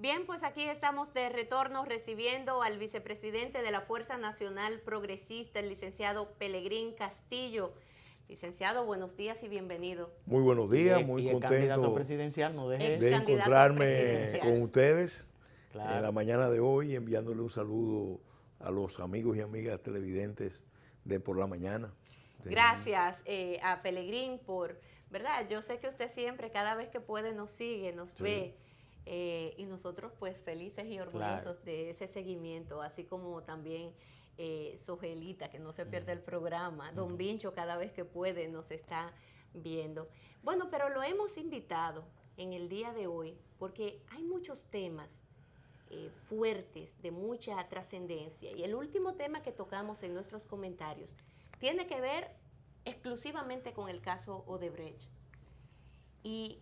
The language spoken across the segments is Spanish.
Bien, pues aquí estamos de retorno recibiendo al vicepresidente de la Fuerza Nacional Progresista, el licenciado Pelegrín Castillo. Licenciado, buenos días y bienvenido. Muy buenos días, muy y el candidato contento presidencial no deje de encontrarme presidencial con ustedes en la Claro. mañana de hoy, enviándole un saludo a los amigos y amigas televidentes de Por la Mañana. Sí. Gracias a Pelegrín por, ¿verdad? Yo sé que usted siempre, cada vez que puede, nos sigue, nos Sí. ve. Y nosotros pues felices y orgullosos Claro. de ese seguimiento, así como también Sogelita, que no se pierde el programa, Don Vincho cada vez que puede nos está viendo. Bueno, pero lo hemos invitado en el día de hoy porque hay muchos temas fuertes, de mucha trascendencia, y el último tema que tocamos en nuestros comentarios tiene que ver exclusivamente con el caso Odebrecht y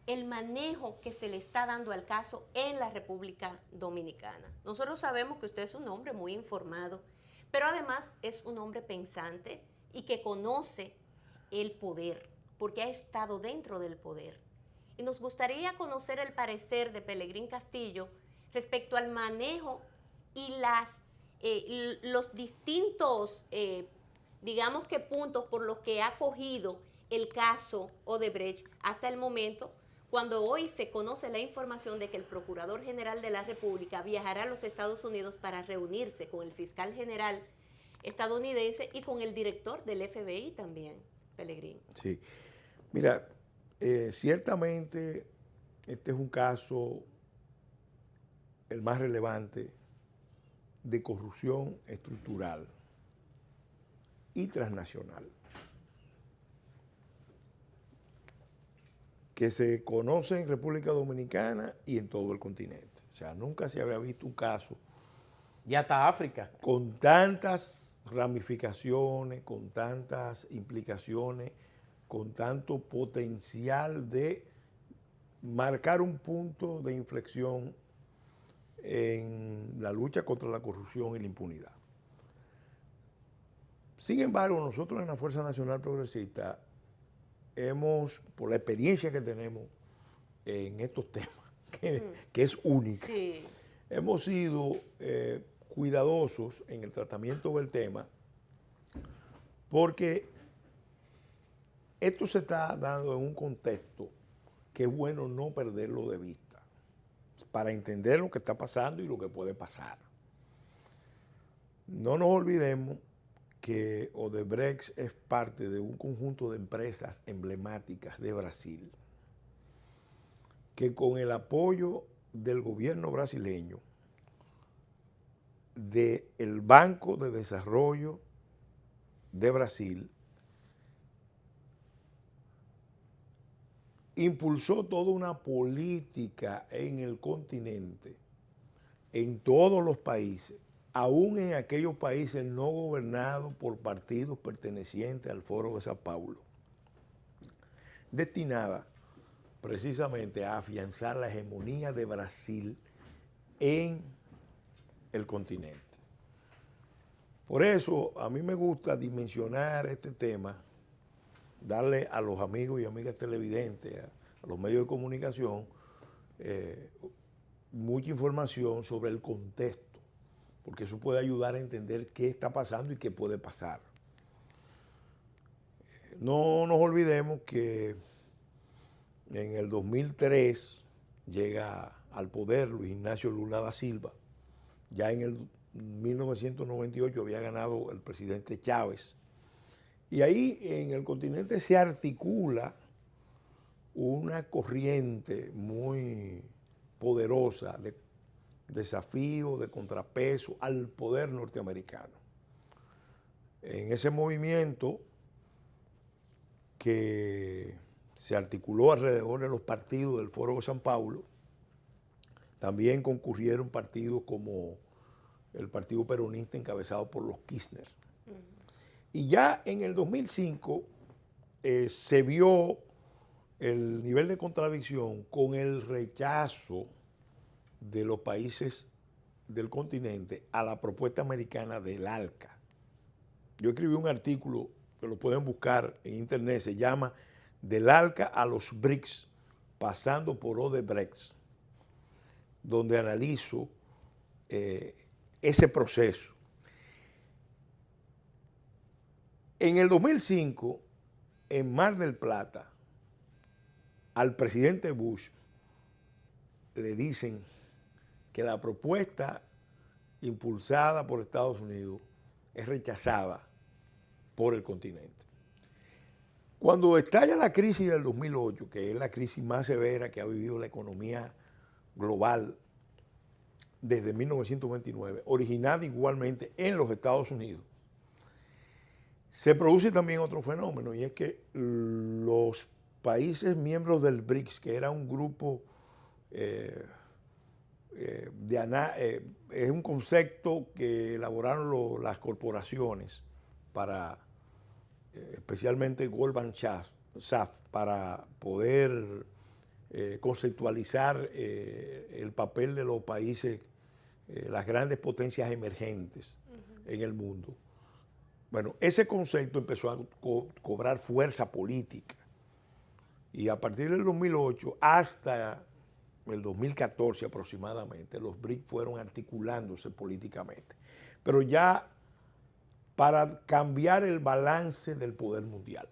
el manejo que se le está dando al caso en la República Dominicana. Nosotros sabemos que usted es un hombre muy informado, pero además es un hombre pensante y que conoce el poder, porque ha estado dentro del poder. Y nos gustaría conocer el parecer de Pelegrín Castillo respecto al manejo y los distintos, digamos que puntos por los que ha cogido el caso Odebrecht hasta el momento, cuando hoy se conoce la información de que el Procurador General de la República viajará a los Estados Unidos para reunirse con el fiscal general estadounidense y con el director del FBI también, Pelegrín. Sí. Mira, ciertamente este es un caso el más relevante de corrupción estructural y transnacional, que se conoce en República Dominicana y en todo el continente. O sea, nunca se había visto un caso Y hasta África. con tantas ramificaciones, con tantas implicaciones, con tanto potencial de marcar un punto de inflexión en la lucha contra la corrupción y la impunidad. Sin embargo, nosotros en la Fuerza Nacional Progresista hemos, por la experiencia que tenemos en estos temas, que es única, Sí. hemos sido cuidadosos en el tratamiento del tema, porque esto se está dando en un contexto que es bueno no perderlo de vista, para entender lo que está pasando y lo que puede pasar. No nos olvidemos que Odebrecht es parte de un conjunto de empresas emblemáticas de Brasil, que con el apoyo del gobierno brasileño, del Banco de Desarrollo de Brasil, impulsó toda una política en el continente, en todos los países, aún en aquellos países no gobernados por partidos pertenecientes al Foro de Sao Paulo, destinada precisamente a afianzar la hegemonía de Brasil en el continente. Por eso a mí me gusta dimensionar este tema, darle a los amigos y amigas televidentes, a los medios de comunicación, mucha información sobre el contexto, porque eso puede ayudar a entender qué está pasando y qué puede pasar. No nos olvidemos que en el 2003 llega al poder Luis Ignacio Lula da Silva. Ya en el 1998 había ganado el presidente Chávez. Y ahí en el continente se articula una corriente muy poderosa de desafío, de contrapeso al poder norteamericano. En ese movimiento que se articuló alrededor de los partidos del Foro de San Paulo, también concurrieron partidos como el Partido Peronista encabezado por los Kirchner. Y ya en el 2005 se vio el nivel de contradicción con el rechazo de los países del continente a la propuesta americana del ALCA. Yo escribí un artículo que lo pueden buscar en internet, se llama Del ALCA a los BRICS, pasando por Odebrecht, donde analizo ese proceso. En el 2005, en Mar del Plata, al presidente Bush le dicen que la propuesta impulsada por Estados Unidos es rechazada por el continente. Cuando estalla la crisis del 2008, que es la crisis más severa que ha vivido la economía global desde 1929, originada igualmente en los Estados Unidos, se produce también otro fenómeno, y es que los países miembros del BRICS, que era un grupo, es un concepto que elaboraron las corporaciones para, especialmente Goldman Sachs, para poder conceptualizar el papel de los países, las grandes potencias emergentes en el mundo. Bueno, ese concepto empezó a cobrar fuerza política, y a partir del 2008 hasta el 2014 aproximadamente, los BRICS fueron articulándose políticamente, pero ya para cambiar el balance del poder mundial.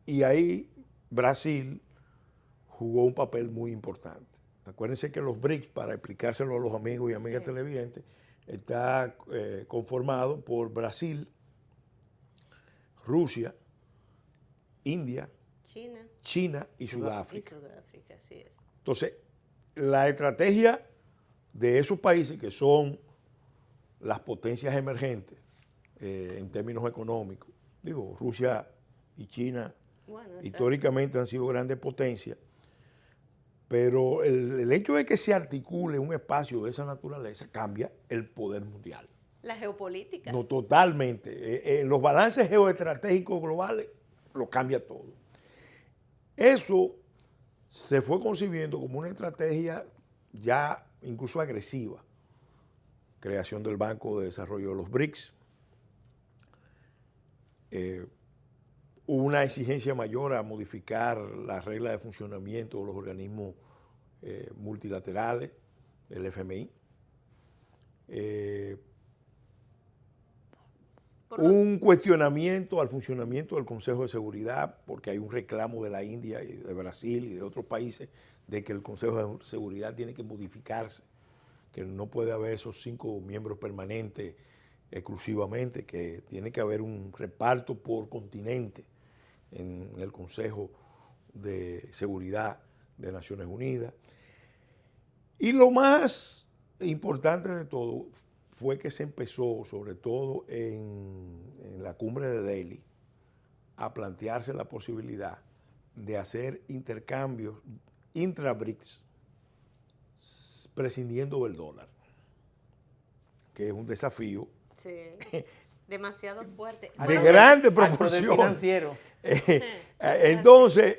Y ahí Brasil jugó un papel muy importante. Acuérdense que los BRICS, para explicárselo a los amigos y amigas televidentes, está conformado por Brasil, Rusia, India, China y Sudáfrica. Así es. Entonces, la estrategia de esos países, que son las potencias emergentes en términos económicos, digo, Rusia y China históricamente han sido grandes potencias, pero el hecho de que se articule un espacio de esa naturaleza cambia el poder mundial. La geopolítica. No, totalmente. En los balances geoestratégicos globales lo cambia todo. Eso se fue concibiendo como una estrategia ya incluso agresiva. Creación del Banco de Desarrollo de los BRICS. Hubo una exigencia mayor a modificar las reglas de funcionamiento de los organismos multilaterales, el FMI. Un cuestionamiento al funcionamiento del Consejo de Seguridad, porque hay un reclamo de la India y de Brasil y de otros países de que el Consejo de Seguridad tiene que modificarse, que no puede haber esos 5 miembros permanentes exclusivamente, que tiene que haber un reparto por continente en el Consejo de Seguridad de Naciones Unidas. Y lo más importante de todo fue que se empezó, sobre todo en la cumbre de Delhi, a plantearse la posibilidad de hacer intercambios intra-BRICS prescindiendo del dólar, que es un desafío demasiado fuerte. De grande proporción. Financiero. Entonces,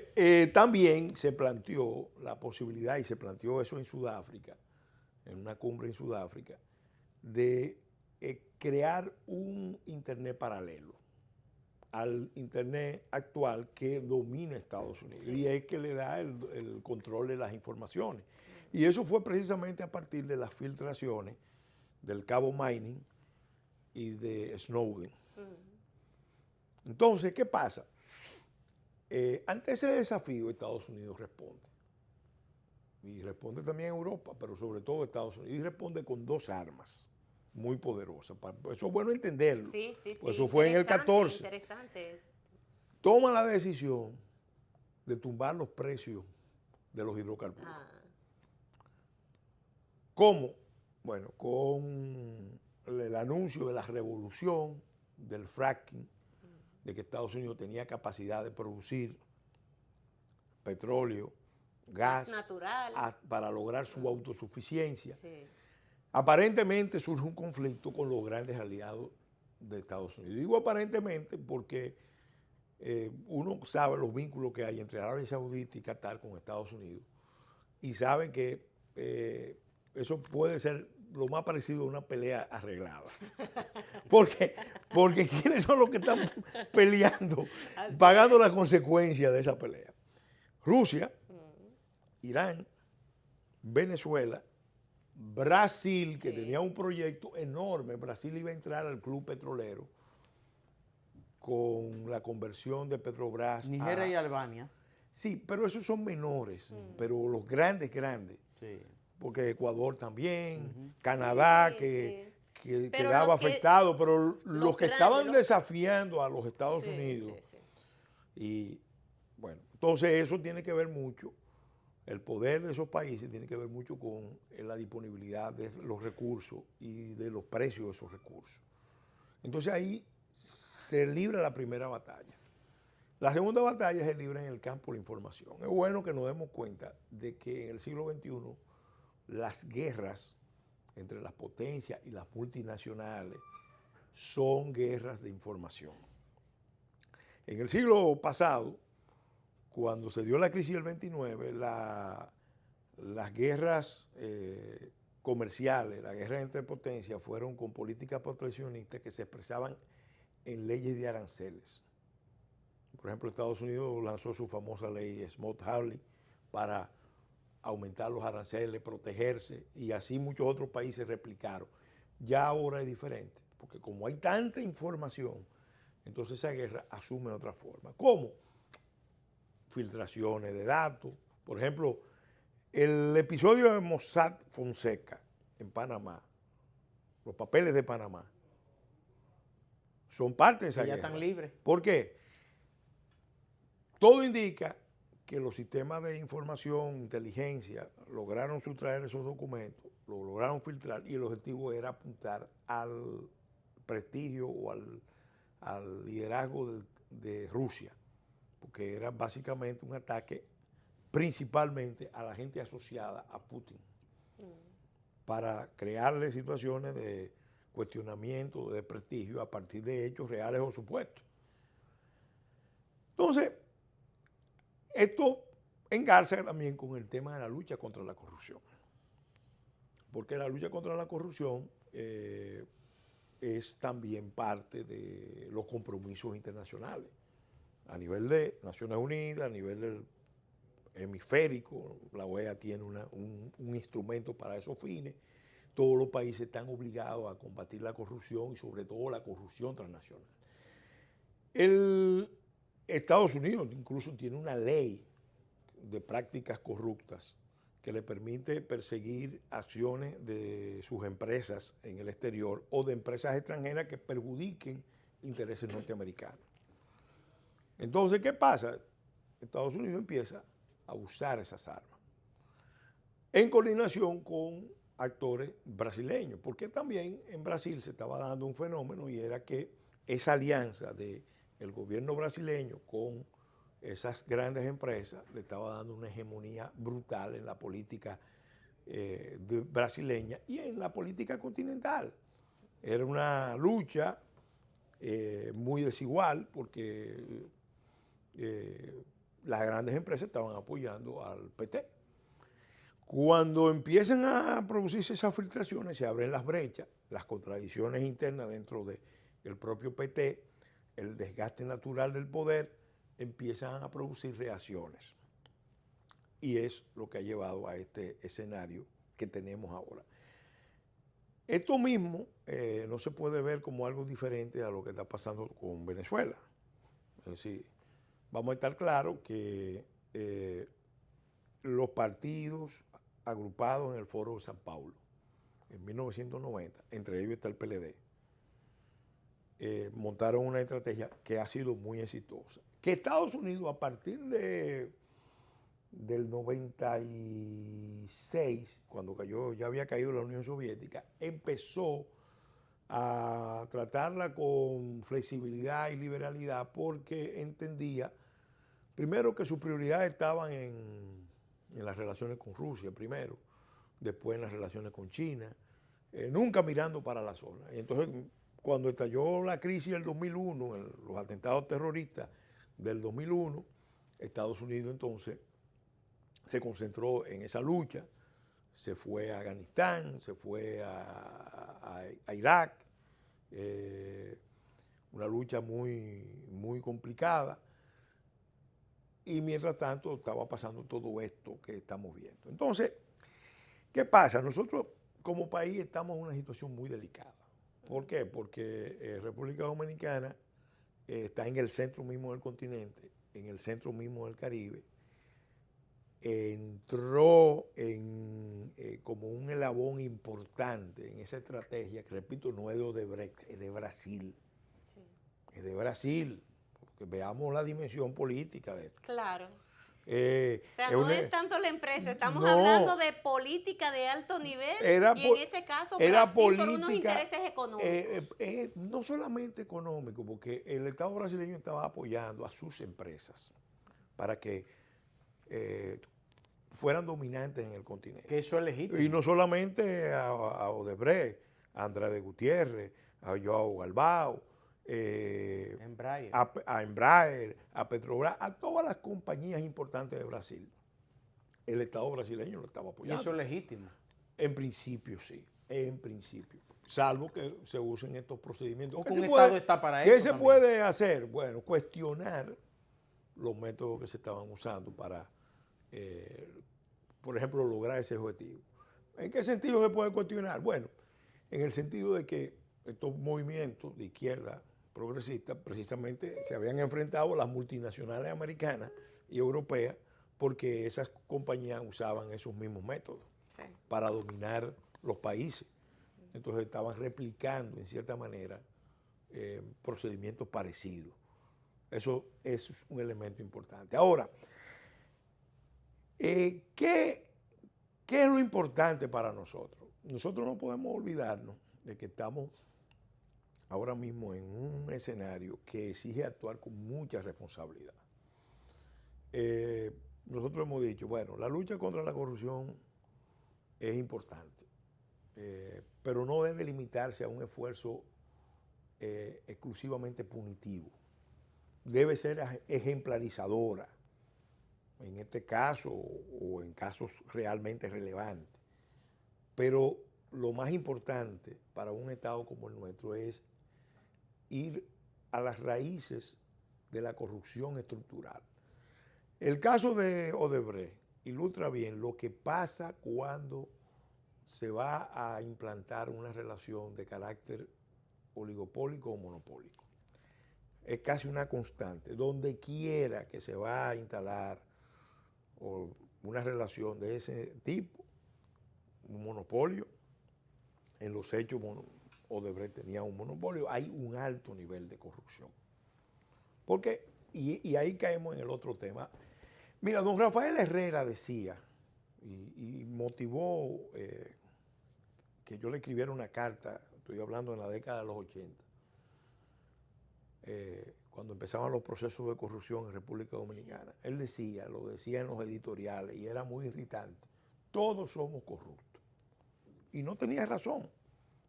también se planteó la posibilidad, y se planteó eso en Sudáfrica, en una cumbre en Sudáfrica, de crear un Internet paralelo al Internet actual que domina Estados Unidos, y es que le da el control de las informaciones. Y eso fue precisamente a partir de las filtraciones del cabo Mining y de Snowden. Entonces, ¿qué pasa? Ante ese desafío, Estados Unidos responde. Y responde también Europa, pero sobre todo Estados Unidos. Y responde con 2 armas muy poderosas. Eso es bueno entenderlo. Pues eso fue en el 14. Interesante. Toma la decisión de tumbar los precios de los hidrocarburos. ¿Cómo? Bueno, con el anuncio de la revolución del fracking, de que Estados Unidos tenía capacidad de producir petróleo, gas natural para lograr su autosuficiencia. Aparentemente surge un conflicto con los grandes aliados de Estados Unidos. Digo aparentemente porque uno sabe los vínculos que hay entre Arabia Saudita y Qatar con Estados Unidos, y sabe que eso puede ser lo más parecido a una pelea arreglada. Porque ¿quiénes son los que están peleando, pagando las consecuencias de esa pelea? Rusia, Irán Venezuela, Brasil, que Sí. tenía un proyecto enorme. Brasil iba a entrar al club petrolero con la conversión de Petrobras Nigeria a... y Albania. Sí, pero esos son menores, pero los grandes, grandes. Sí. Porque Ecuador también, Ujú. Canadá, Sí, que Pero quedaba los que- afectado, pero los que grandes, estaban los- desafiando a los Estados Sí, Unidos, sí, sí. y bueno, entonces eso tiene que ver mucho, el poder de esos países tiene que ver mucho con la disponibilidad de los recursos y de los precios de esos recursos. Entonces ahí se libra la primera batalla. La segunda batalla se libra en el campo de la información. Es bueno que nos demos cuenta de que en el siglo XXI las guerras entre las potencias y las multinacionales son guerras de información. En el siglo pasado, cuando se dio la crisis del 29, las guerras comerciales, las guerras entre potencias fueron con políticas proteccionistas que se expresaban en leyes de aranceles. Por ejemplo, Estados Unidos lanzó su famosa ley Smoot-Hawley para aumentar los aranceles, protegerse, y así muchos otros países replicaron. Ya ahora es diferente, porque como hay tanta información, entonces esa guerra asume otra forma. ¿Cómo? Filtraciones de datos. Por ejemplo, el episodio de Mossack Fonseca en Panamá, los papeles de Panamá, son parte de esa Que ya guerra. están libres. ¿Por qué? Todo indica que los sistemas de información, inteligencia, lograron sustraer esos documentos, lo lograron filtrar, y el objetivo era apuntar al prestigio o al liderazgo de Rusia, porque era básicamente un ataque principalmente a la gente asociada a Putin, para crearle situaciones de cuestionamiento, de prestigio a partir de hechos reales o supuestos. Entonces, esto engarza también con el tema de la lucha contra la corrupción, porque la lucha contra la corrupción es también parte de los compromisos internacionales, a nivel de Naciones Unidas, a nivel del hemisférico. La OEA tiene un instrumento para esos fines. Todos los países están obligados a combatir la corrupción y sobre todo la corrupción transnacional. Estados Unidos incluso tiene una ley de prácticas corruptas que le permite perseguir acciones de sus empresas en el exterior o de empresas extranjeras que perjudiquen intereses norteamericanos. Entonces, ¿qué pasa? Estados Unidos empieza a usar esas armas en coordinación con actores brasileños, porque también en Brasil se estaba dando un fenómeno, y era que esa alianza del gobierno brasileño con esas grandes empresas le estaba dando una hegemonía brutal en la política brasileña y en la política continental. Era una lucha muy desigual, porque las grandes empresas estaban apoyando al PT. Cuando empiezan a producirse esas filtraciones, se abren las brechas, las contradicciones internas dentro del propio PT, el desgaste natural del poder, empiezan a producir reacciones. Y es lo que ha llevado a este escenario que tenemos ahora. Esto mismo no se puede ver como algo diferente a lo que está pasando con Venezuela. Es decir, vamos a estar claros que los partidos agrupados en el Foro de San Paulo en 1990, entre ellos está el PLD, montaron una estrategia que ha sido muy exitosa. Que Estados Unidos, a partir del 96, cuando ya había caído la Unión Soviética, empezó a tratarla con flexibilidad y liberalidad, porque entendía, primero, que sus prioridades estaban en las relaciones con Rusia, primero, después en las relaciones con China, nunca mirando para la zona. Y entonces, cuando estalló la crisis del 2001, los atentados terroristas del 2001, Estados Unidos entonces se concentró en esa lucha, se fue a Afganistán, se fue a Irak, una lucha muy, muy complicada, y mientras tanto estaba pasando todo esto que estamos viendo. Entonces, ¿Qué pasa? Nosotros como país estamos en una situación muy delicada. ¿Por qué? Porque República Dominicana está en el centro mismo del continente, en el centro mismo del Caribe. Entró como un eslabón importante en esa estrategia, que repito, no es de Odebrecht, es de Brasil. Sí. Es de Brasil, porque veamos la dimensión política de esto. Claro. O Es sea, no una- es tanto la empresa, estamos no, hablando de política de alto nivel y en este caso era Brasil por unos política, intereses económicos. no solamente económico, porque el Estado brasileño estaba apoyando a sus empresas para que fueran dominantes en el continente. Que eso es legítimo. Y no solamente a Odebrecht, a Andrade Gutiérrez, a Joao Galbao, Embraer. a Embraer, a Petrobras, a todas las compañías importantes de Brasil. El Estado brasileño lo estaba Y apoyando. eso es legítimo. En principio sí, en principio. Salvo que se usen estos procedimientos. Porque ¿Qué un se Estado puede- está para ¿Qué eso se también. puede hacer? Bueno, cuestionar los métodos que se estaban usando para, por ejemplo, lograr ese objetivo. ¿En qué sentido se puede cuestionar? Bueno, en el sentido de que estos movimientos de izquierda progresista precisamente se habían enfrentado a las multinacionales americanas y europeas porque esas compañías usaban esos mismos métodos Sí. para dominar los países. Entonces estaban replicando en cierta manera procedimientos parecidos. Eso es un elemento importante. Ahora, ¿qué es lo importante para nosotros? Nosotros no podemos olvidarnos de que estamos ahora mismo en un escenario que exige actuar con mucha responsabilidad. Nosotros hemos dicho, bueno, la lucha contra la corrupción es importante, pero no debe limitarse a un esfuerzo exclusivamente punitivo. Debe ser ejemplarizadora, en este caso o en casos realmente relevantes. Pero lo más importante para un Estado como el nuestro es ir a las raíces de la corrupción estructural. El caso de Odebrecht ilustra bien lo que pasa cuando se va a implantar una relación de carácter oligopólico o monopólico. Es casi una constante. Donde quiera que se va a instalar una relación de ese tipo, un monopolio, en los hechos Odebrecht tenía un monopolio, hay un alto nivel de corrupción. Porque, y ahí caemos en el otro tema. Mira, don Rafael Herrera decía, y motivó que yo le escribiera una carta, estoy hablando en la década de los 80, cuando empezaban los procesos de corrupción en República Dominicana. Él decía, lo decía en los editoriales, y era muy irritante, todos somos corruptos. Y no tenía razón,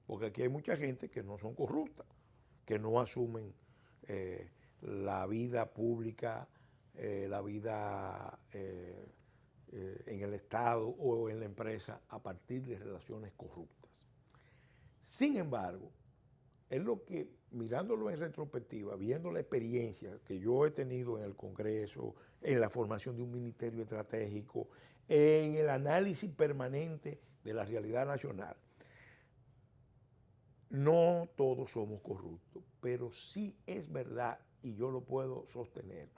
porque aquí hay mucha gente que no son corruptas, que no asumen la vida pública, la vida en el Estado o en la empresa a partir de relaciones corruptas. Sin embargo, es lo que, mirándolo en retrospectiva, viendo la experiencia que yo he tenido en el Congreso, en la formación de un ministerio estratégico, en el análisis permanente de la realidad nacional, no todos somos corruptos, pero sí es verdad, y yo lo puedo sostener,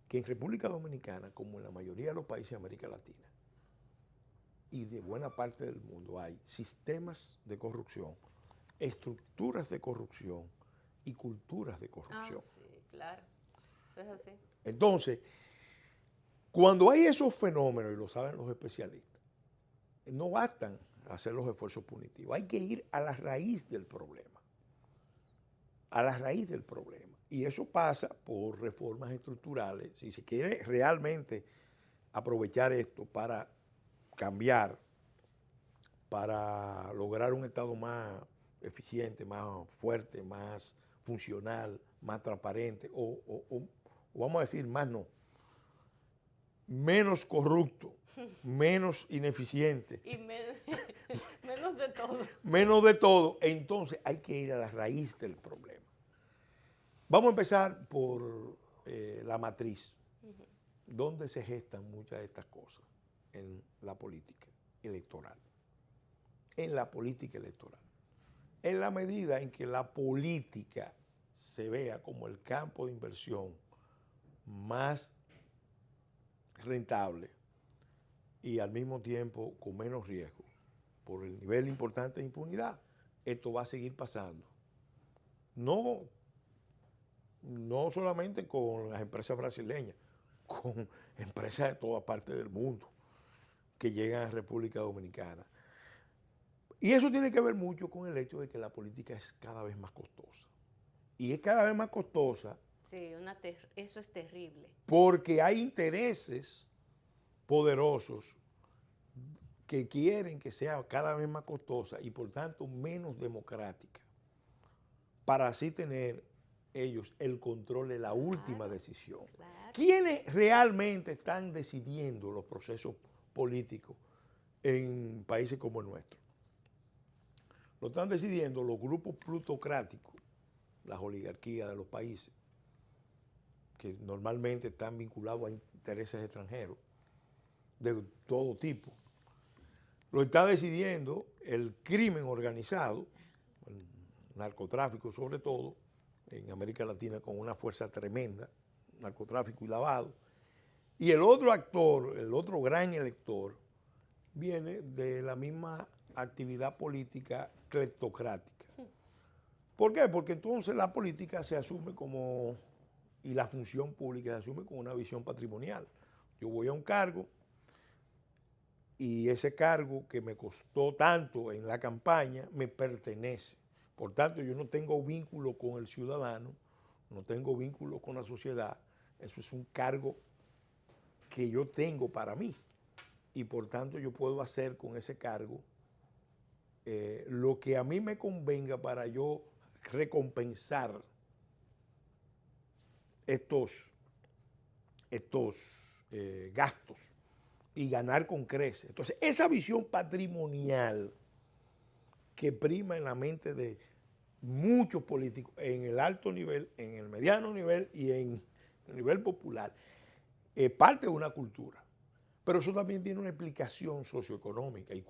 que en República Dominicana, como en la mayoría de los países de América Latina y de buena parte del mundo, hay sistemas de corrupción, estructuras de corrupción y culturas de corrupción. Sí, claro. Eso es así. Entonces, cuando hay esos fenómenos, y lo saben los especialistas, no bastan hacer los esfuerzos punitivos, hay que ir a la raíz del problema. A la raíz del problema. Y eso pasa por reformas estructurales. Si se quiere realmente aprovechar esto para cambiar, para lograr un Estado más eficiente, más fuerte, más funcional, más transparente, o vamos a decir más no, menos corrupto, menos ineficiente. Y menos de todo. Menos de todo, entonces hay que ir a la raíz del problema. Vamos a empezar por la matriz, donde se gestan muchas de estas cosas en la política. electoral. En la política electoral. En la medida en que la política se vea como el campo de inversión más rentable y al mismo tiempo con menos riesgo, por el nivel importante de impunidad, esto va a seguir pasando. No solamente con las empresas brasileñas, con empresas de toda parte del mundo que llegan a República Dominicana. Y eso tiene que ver mucho con el hecho de que la política es cada vez más costosa. Y es cada vez más costosa. Sí, eso es terrible. Porque hay intereses poderosos que quieren que sea cada vez más costosa y por tanto menos democrática, para así tener ellos el control de la última decisión. Claro. ¿Quiénes realmente están decidiendo los procesos políticos en países como el nuestro? Lo están decidiendo los grupos plutocráticos, las oligarquías de los países, que normalmente están vinculados a intereses extranjeros de todo tipo. Lo está decidiendo el crimen organizado, el narcotráfico sobre todo, en América Latina con una fuerza tremenda, narcotráfico y lavado. Y el otro actor, el otro gran elector, viene de la misma actividad política cleptocrática. ¿Por qué? Porque entonces la política se asume como, y la función pública se asume como una visión patrimonial. Yo voy a un cargo y ese cargo que me costó tanto en la campaña me pertenece. Por tanto, yo no tengo vínculo con el ciudadano, no tengo vínculo con la sociedad. Eso es un cargo que yo tengo para mí. Y por tanto, yo puedo hacer con ese cargo lo que a mí me convenga para yo recompensar estos gastos y ganar con creces. Entonces, esa visión patrimonial que prima en la mente de muchos políticos en el alto nivel, en el mediano nivel y en el nivel popular, es parte de una cultura. Pero eso también tiene una explicación socioeconómica y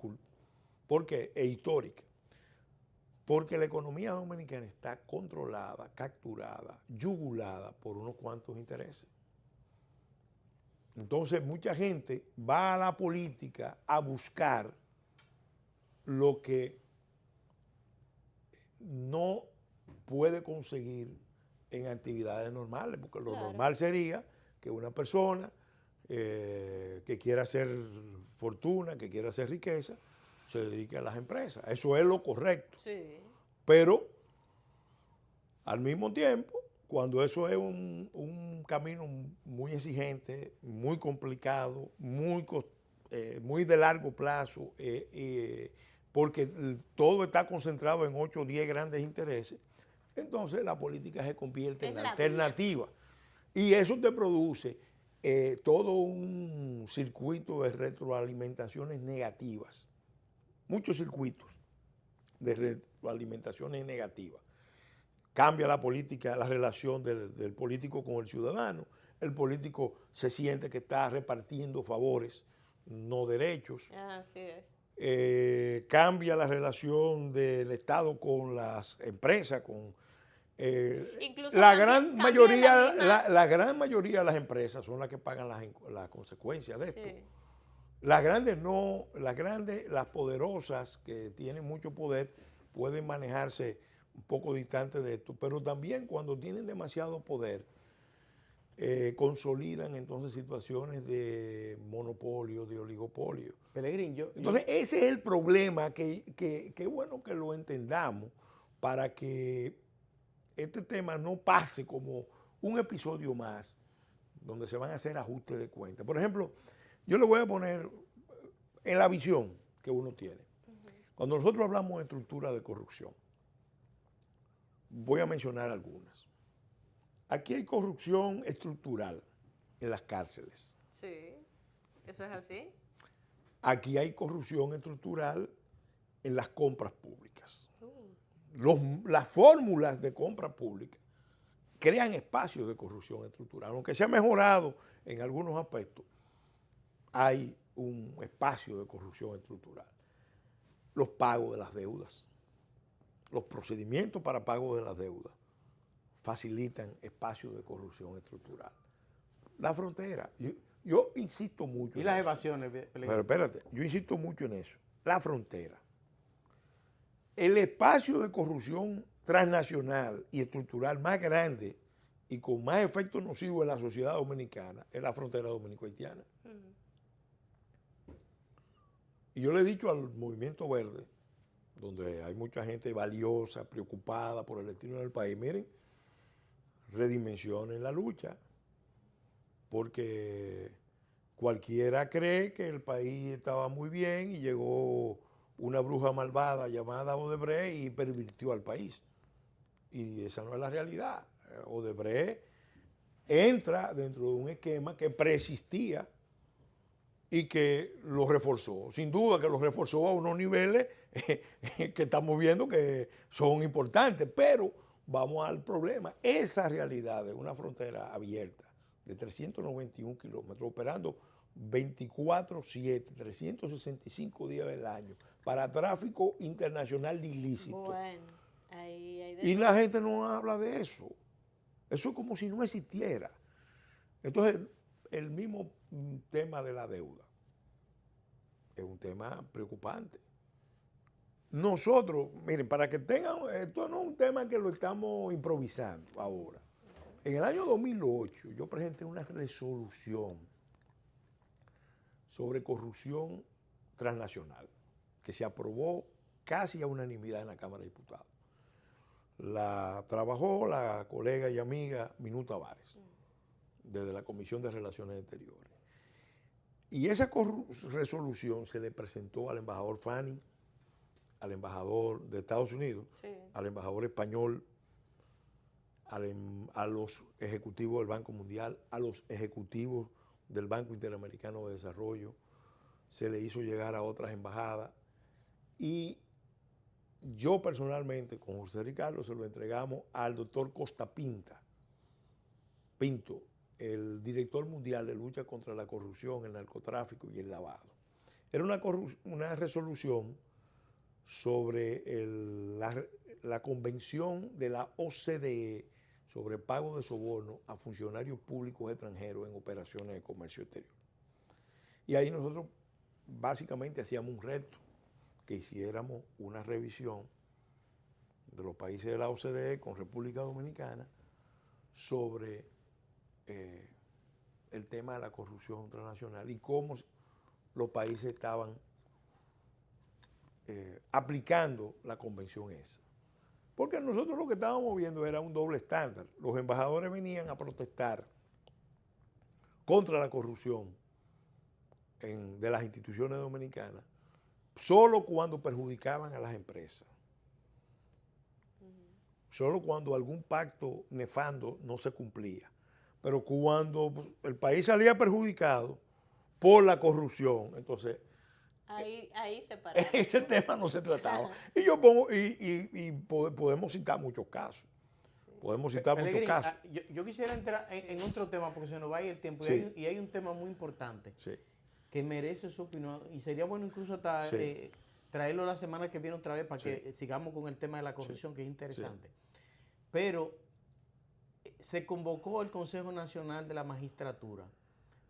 e histórica. Porque la economía dominicana está controlada, capturada, yugulada por unos cuantos intereses. Entonces, mucha gente va a la política a buscar lo que no puede conseguir en actividades normales, porque lo normal sería que una persona que quiera hacer fortuna, que quiera hacer riqueza, se dedique a las empresas. Eso es lo correcto. Sí. Pero, al mismo tiempo, cuando eso es un camino muy exigente, muy complicado, muy de largo plazo, porque todo está concentrado en 8 o 10 grandes intereses, entonces la política se convierte en la alternativa. Y eso te produce todo un circuito de retroalimentaciones negativas, muchos circuitos de retroalimentaciones negativas. Cambia la política, la relación del político con el ciudadano. El político se siente que está repartiendo favores, no derechos. Así es. Cambia la relación del Estado con las empresas, con la gran mayoría de las empresas son las que pagan las consecuencias de esto. Sí. Las grandes no, las poderosas que tienen mucho poder pueden manejarse un poco distante de esto, pero también cuando tienen demasiado poder consolidan entonces situaciones de monopolio, de oligopolio. Pelegrín, entonces ese es el problema que bueno que lo entendamos para que este tema no pase como un episodio más donde se van a hacer ajustes de cuentas. Por ejemplo, yo le voy a poner en la visión que uno tiene. Cuando nosotros hablamos de estructura de corrupción, voy a mencionar algunas. Aquí hay corrupción estructural en las cárceles. Sí, eso es así. Aquí hay corrupción estructural en las compras públicas. Las fórmulas de compra pública crean espacios de corrupción estructural. Aunque se ha mejorado en algunos aspectos, hay un espacio de corrupción estructural. Los pagos de las deudas, los procedimientos para pago de las deudas facilitan espacios de corrupción estructural. La frontera, yo insisto mucho ¿Y en las eso. evasiones? Pero espérate, yo insisto mucho en eso. La frontera. El espacio de corrupción transnacional y estructural más grande y con más efectos nocivos en la sociedad dominicana es la frontera dominico-haitiana. Y yo le he dicho al Movimiento Verde, donde hay mucha gente valiosa, preocupada por el destino del país, miren, redimensionen la lucha, porque cualquiera cree que el país estaba muy bien y llegó una bruja malvada llamada Odebrecht y pervirtió al país. Y esa no es la realidad. Odebrecht entra dentro de un esquema que preexistía y que lo reforzó. Sin duda que lo reforzó a unos niveles que estamos viendo que son importantes, pero vamos al problema. Esa realidad de una frontera abierta de 391 kilómetros, operando 24/7, 365 días del año, para tráfico internacional ilícito. Bueno, ahí Y la gente no habla de eso. Eso es como si no existiera. Entonces, el mismo tema de la deuda es un tema preocupante. Nosotros, miren, para que tengan, esto no es un tema que lo estamos improvisando ahora. En el año 2008 yo presenté una resolución sobre corrupción transnacional que se aprobó casi a unanimidad en la Cámara de Diputados. La trabajó la colega y amiga Minú Tavares, desde la Comisión de Relaciones Exteriores. Y esa resolución se le presentó al embajador Fanning, al embajador de Estados Unidos, sí, al embajador español, a los ejecutivos del Banco Mundial, a los ejecutivos del Banco Interamericano de Desarrollo, se le hizo llegar a otras embajadas y yo personalmente con José Ricardo se lo entregamos al doctor Costa Pinto, el director mundial de lucha contra la corrupción, el narcotráfico y el lavado. Era una resolución sobre la convención de la OCDE sobre pago de soborno a funcionarios públicos extranjeros en operaciones de comercio exterior. Y ahí nosotros básicamente hacíamos un reto, que hiciéramos una revisión de los países de la OCDE con República Dominicana sobre el tema de la corrupción transnacional y cómo los países estaban aplicando la convención esa. Porque nosotros lo que estábamos viendo era un doble estándar. Los embajadores venían a protestar contra la corrupción de las instituciones dominicanas solo cuando perjudicaban a las empresas. Solo cuando algún pacto nefando no se cumplía. Pero cuando el país salía perjudicado por la corrupción, entonces ahí se para. ese tema no se trataba. Y podemos citar muchos casos. Podemos citar muchos casos. Yo quisiera entrar en otro tema porque se nos va a ir el tiempo. Sí. Y hay un tema muy importante Sí. que merece su opinión. Y sería bueno incluso hasta, Sí. traerlo la semana que viene otra vez para Sí. que sigamos con el tema de la corrupción, Sí. que es interesante. Sí. Pero se convocó el Consejo Nacional de la Magistratura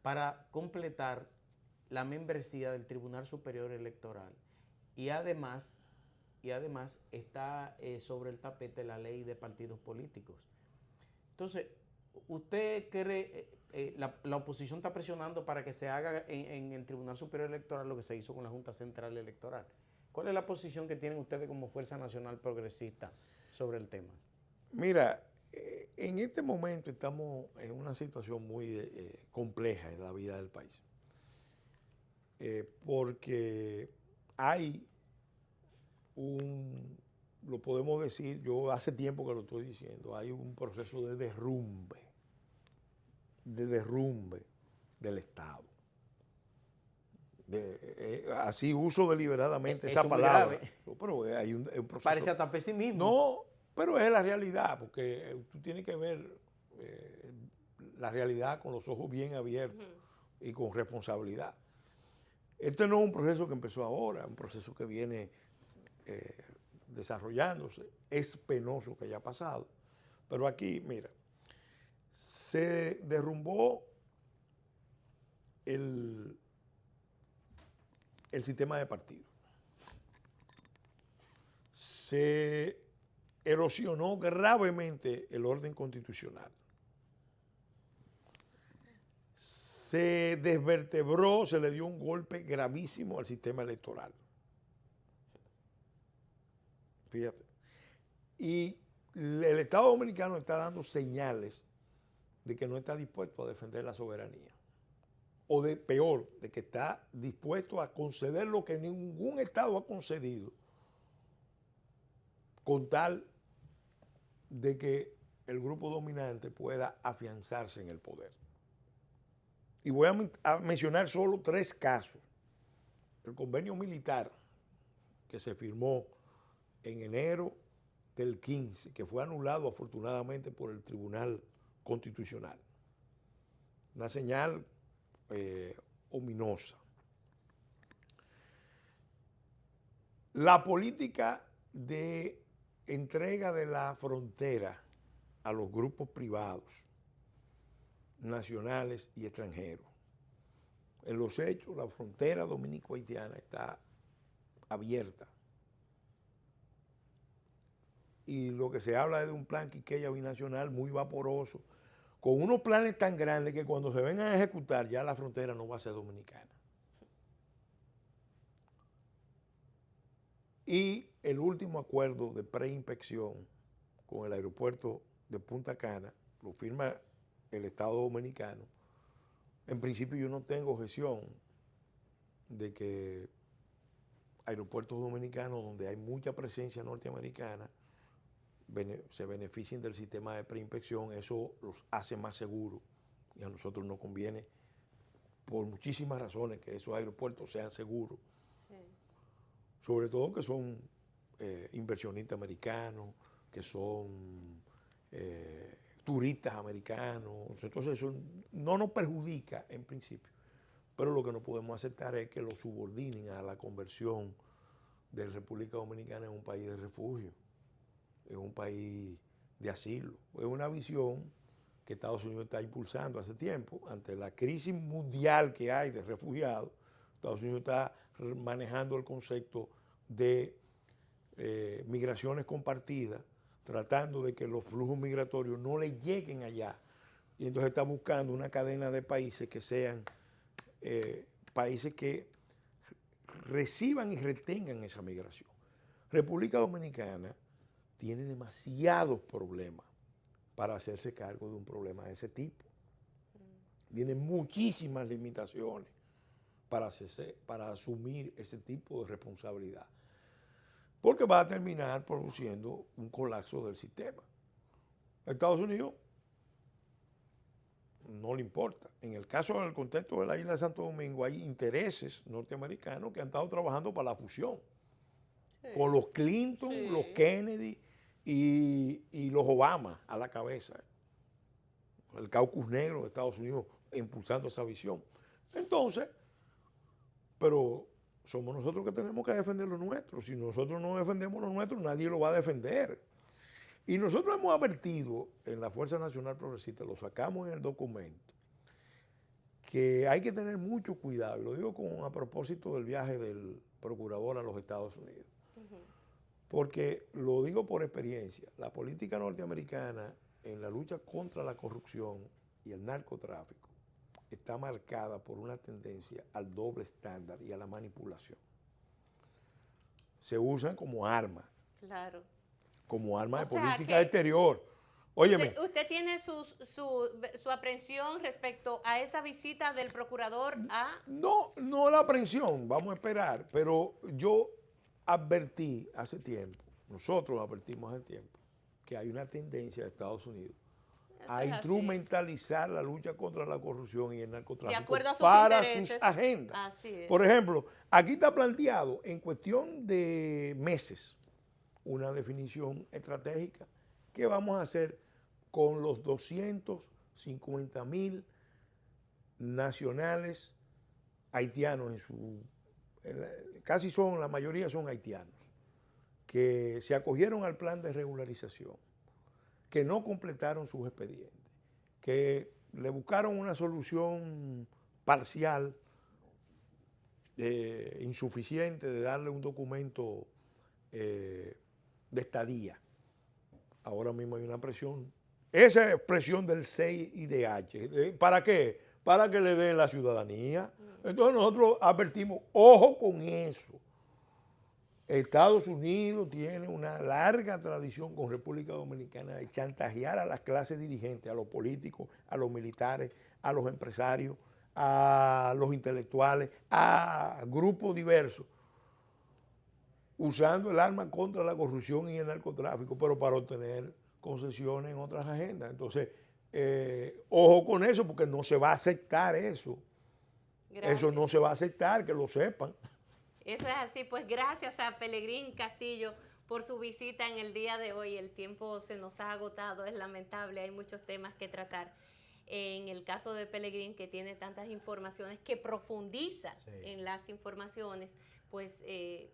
para completar la membresía del Tribunal Superior Electoral. Y además está sobre el tapete la ley de partidos políticos. Entonces, ¿usted cree, la oposición está presionando para que se haga en el Tribunal Superior Electoral lo que se hizo con la Junta Central Electoral? ¿Cuál es la posición que tienen ustedes como Fuerza Nacional Progresista sobre el tema? Mira, en este momento estamos en una situación muy compleja en la vida del país. Porque hay lo podemos decir, yo hace tiempo que lo estoy diciendo, hay un proceso de derrumbe del Estado. Así uso deliberadamente esa palabra. Pero hay un proceso. Parece hasta pesimismo. No, pero es la realidad, porque tú tienes que ver la realidad con los ojos bien abiertos y con responsabilidad. Este no es un proceso que empezó ahora, es un proceso que viene desarrollándose. Es penoso que haya pasado. Pero aquí, mira, se derrumbó el sistema de partidos. Se erosionó gravemente el orden constitucional. Se desvertebró, se le dio un golpe gravísimo al sistema electoral. Fíjate. Y el Estado Dominicano está dando señales de que no está dispuesto a defender la soberanía. O de peor, de que está dispuesto a conceder lo que ningún Estado ha concedido, con tal de que el grupo dominante pueda afianzarse en el poder. Y voy a mencionar solo 3 casos. El convenio militar que se firmó en enero del 15, que fue anulado afortunadamente por el Tribunal Constitucional. Una señal ominosa. La política de entrega de la frontera a los grupos privados, nacionales y extranjeros. En los hechos, la frontera dominico-haitiana está abierta. Y lo que se habla es de un plan Quiqueya binacional muy vaporoso, con unos planes tan grandes que cuando se vengan a ejecutar ya la frontera no va a ser dominicana. Y el último acuerdo de preinspección con el aeropuerto de Punta Cana lo firma el Estado Dominicano. En principio yo no tengo objeción de que aeropuertos dominicanos donde hay mucha presencia norteamericana se beneficien del sistema de preinspección. Eso los hace más seguros y a nosotros nos conviene por muchísimas razones que esos aeropuertos sean seguros. Sí. Sobre todo que son inversionistas americanos, que son turistas americanos. Entonces eso no nos perjudica en principio, pero lo que no podemos aceptar es que lo subordinen a la conversión de República Dominicana en un país de refugio, en un país de asilo. Es una visión que Estados Unidos está impulsando hace tiempo. Ante la crisis mundial que hay de refugiados, Estados Unidos está manejando el concepto de migraciones compartidas, tratando de que los flujos migratorios no le lleguen allá. Y entonces está buscando una cadena de países que sean países que reciban y retengan esa migración. República Dominicana tiene demasiados problemas para hacerse cargo de un problema de ese tipo. Tiene muchísimas limitaciones para asumir ese tipo de responsabilidad, porque va a terminar produciendo un colapso del sistema. A Estados Unidos no le importa. En el caso del contexto de la isla de Santo Domingo hay intereses norteamericanos que han estado trabajando para la fusión. Sí. Con los Clinton, sí, los Kennedy y los Obama a la cabeza. El caucus negro de Estados Unidos impulsando esa visión. Entonces, pero somos nosotros que tenemos que defender lo nuestro. Si nosotros no defendemos lo nuestro, nadie lo va a defender. Y nosotros hemos advertido en la Fuerza Nacional Progresista, lo sacamos en el documento, que hay que tener mucho cuidado. Lo digo a propósito del viaje del procurador a los Estados Unidos. Porque lo digo por experiencia, la política norteamericana en la lucha contra la corrupción y el narcotráfico está marcada por una tendencia al doble estándar y a la manipulación. Se usan como arma. Claro. Como arma de política exterior. Óyeme. ¿Usted tiene su aprehensión respecto a esa visita del procurador a...? No la aprehensión, vamos a esperar, pero yo advertí hace tiempo, nosotros advertimos hace tiempo, que hay una tendencia de Estados Unidos a instrumentalizar la lucha contra la corrupción y el narcotráfico para sus agendas. Así es. Por ejemplo, aquí está planteado en cuestión de meses una definición estratégica. ¿Qué vamos a hacer con los 250,000 nacionales haitianos casi la mayoría son haitianos, que se acogieron al plan de regularización, que no completaron sus expedientes, que le buscaron una solución parcial, insuficiente, de darle un documento de estadía. Ahora mismo hay una presión. Esa es presión del CIDH. ¿Para qué? Para que le den la ciudadanía. Entonces nosotros advertimos, ojo con eso. Estados Unidos tiene una larga tradición con República Dominicana de chantajear a las clases dirigentes, a los políticos, a los militares, a los empresarios, a los intelectuales, a grupos diversos, usando el arma contra la corrupción y el narcotráfico, pero para obtener concesiones en otras agendas. Entonces, ojo con eso, porque no se va a aceptar eso. Gracias. Eso no se va a aceptar, que lo sepan. Eso es así, pues gracias a Pelegrín Castillo por su visita en el día de hoy. El tiempo se nos ha agotado, es lamentable, hay muchos temas que tratar. En el caso de Pelegrín, que tiene tantas informaciones, que profundiza en las informaciones, pues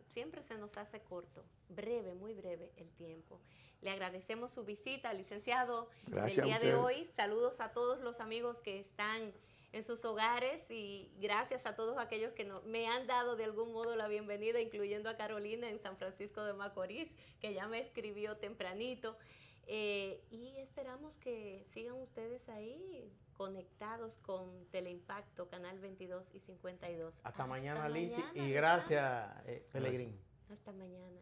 siempre se nos hace corto, breve, muy breve el tiempo. Le agradecemos su visita, licenciado, gracias el día de hoy. Saludos a todos los amigos que están en sus hogares y gracias a todos aquellos que me han dado de algún modo la bienvenida, incluyendo a Carolina en San Francisco de Macorís, que ya me escribió tempranito. Y esperamos que sigan ustedes ahí conectados con Teleimpacto, Canal 22 y 52. Hasta mañana, Lizzy, y gracias, Pelegrín. Hasta mañana.